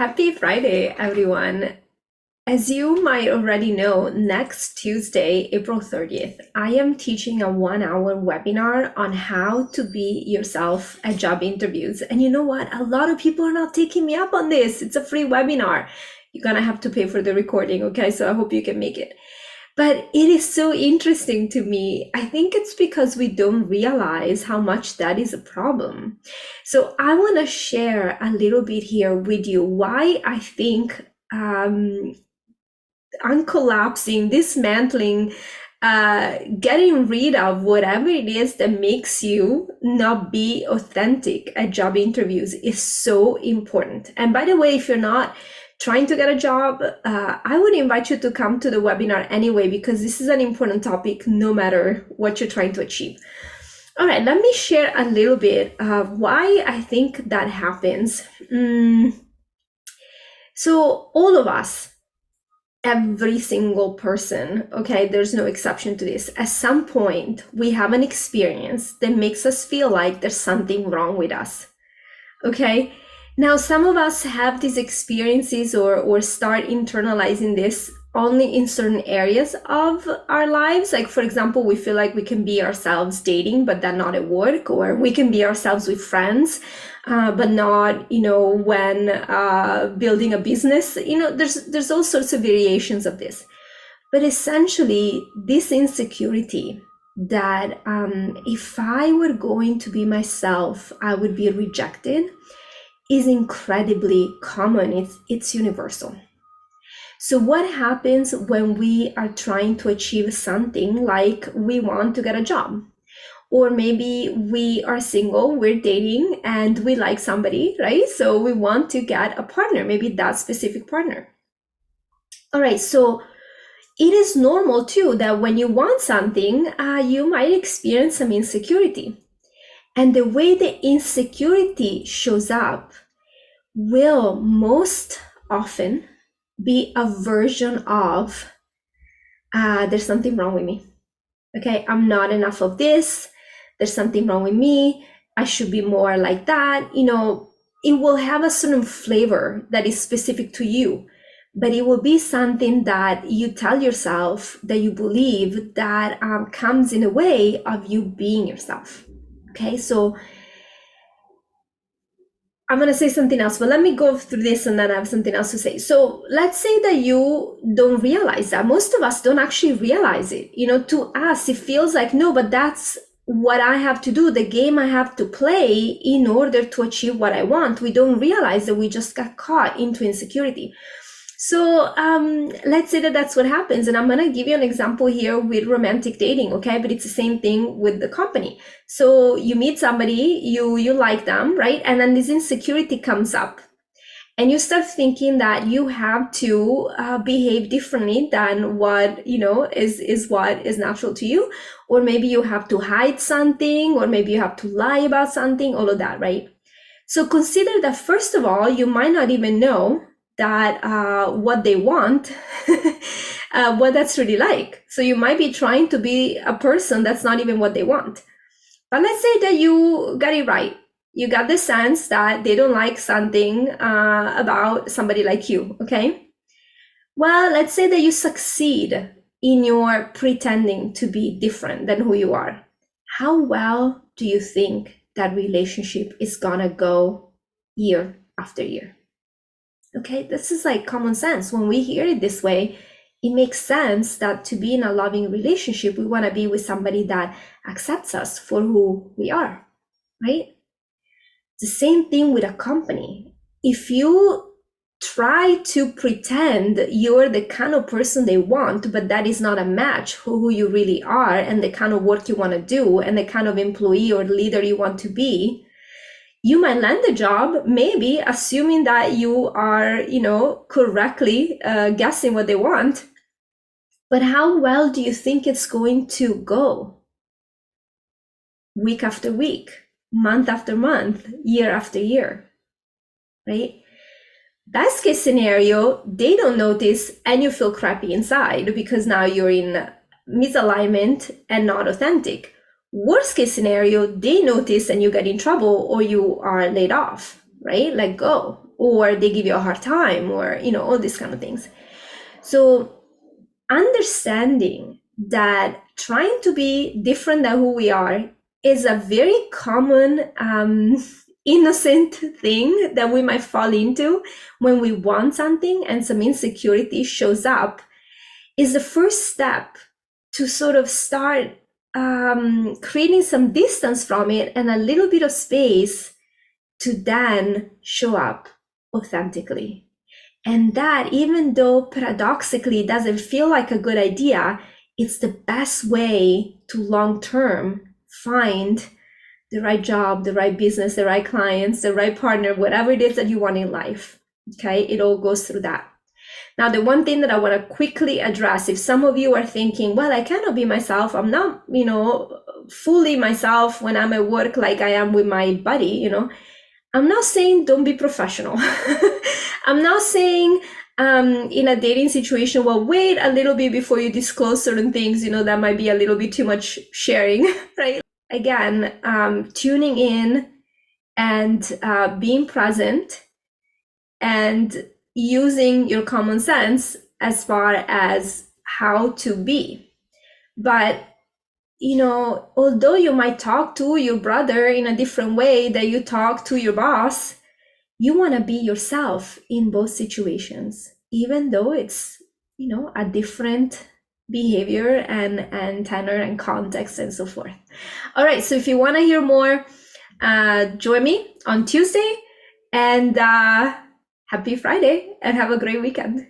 Happy Friday, everyone. As you might already know, next Tuesday, April 30th, I am teaching a 1 hour webinar on how to be yourself at job interviews. And you know what? A lot of people are not taking me up on this. It's a free webinar. You're going to have to pay for the recording, okay? So I hope you can make it. But it is so interesting to me. I think it's because we don't realize how much that is a problem. So I want to share a little bit here with you why I think uncollapsing, dismantling, getting rid of whatever it is that makes you not be authentic at job interviews is so important. And by the way, if you're not trying to get a job, I would invite you to come to the webinar anyway, because this is an important topic no matter what you're trying to achieve. All right, let me share a little bit of why I think that happens. So all of us, every single person, okay, there's no exception to this. At some point, we have an experience that makes us feel like there's something wrong with us, okay? Now, some of us have these experiences or start internalizing this only in certain areas of our lives. Like, for example, we feel like we can be ourselves dating, but then not at work, or we can be ourselves with friends, but not, when building a business. There's all sorts of variations of this. But essentially, this insecurity that if I were going to be myself, I would be rejected, is incredibly common. It's universal. So what happens when we are trying to achieve something, like we want to get a job? Or maybe we are single, we're dating, and we like somebody, right? So we want to get a partner, maybe that specific partner. All right, so it is normal too that when you want something, you might experience some insecurity. And the way the insecurity shows up will most often be a version of, there's something wrong with me. Okay, I'm not enough of this. There's something wrong with me. I should be more like that. It will have a certain flavor that is specific to you, but it will be something that you tell yourself, that you believe, that comes in a way of you being yourself. Okay, so I'm going to say something else, but let me go through this and then I have something else to say. So let's say that you don't realize that. Most of us don't actually realize it. To us, it feels like, no, but that's what I have to do, the game I have to play in order to achieve what I want. We don't realize that we just got caught into insecurity. So let's say that that's what happens. And I'm going to give you an example here with romantic dating, okay? But it's the same thing with the company. So you meet somebody, you like them, right? And then this insecurity comes up. And you start thinking that you have to behave differently than what, is what is natural to you. Or maybe you have to hide something, or maybe you have to lie about something, all of that, right? So consider that, first of all, you might not even know that what they want, what that's really like. So you might be trying to be a person that's not even what they want. But let's say that you got it right. You got the sense that they don't like something about somebody like you, okay? Well, let's say that you succeed in your pretending to be different than who you are. How well do you think that relationship is gonna go year after year? Okay, this is like common sense. When we hear it this way, it makes sense that to be in a loving relationship, we want to be with somebody that accepts us for who we are, right? The same thing with a company. If you try to pretend you're the kind of person they want, but that is not a match for who you really are and the kind of work you want to do and the kind of employee or leader you want to be, you might land the job, maybe assuming that you are, correctly guessing what they want. But how well do you think it's going to go? Week after week, month after month, year after year, right? Best case scenario, they don't notice and you feel crappy inside because now you're in misalignment and not authentic. Worst case scenario, they notice and you get in trouble or you are laid off, right? Let go, or they give you a hard time, or, all these kind of things. So understanding that trying to be different than who we are is a very common innocent thing that we might fall into when we want something and some insecurity shows up, is the first step to sort of start creating some distance from it and a little bit of space to then show up authentically. And that, even though paradoxically it doesn't feel like a good idea, it's the best way to long term find the right job, the right business, the right clients, the right partner, whatever it is that you want in life. Okay, it all goes through that. Now, the one thing that I want to quickly address, if some of you are thinking, well, I cannot be myself, I'm not, fully myself when I'm at work like I am with my buddy, I'm not saying don't be professional. I'm not saying in a dating situation, well, wait a little bit before you disclose certain things, that might be a little bit too much sharing, right? Again, tuning in and being present and using your common sense as far as how to be. But, although you might talk to your brother in a different way that you talk to your boss, you want to be yourself in both situations, even though it's, a different behavior and tenor and context and so forth. All right, so if you want to hear more, join me on Tuesday, and happy Friday, and have a great weekend.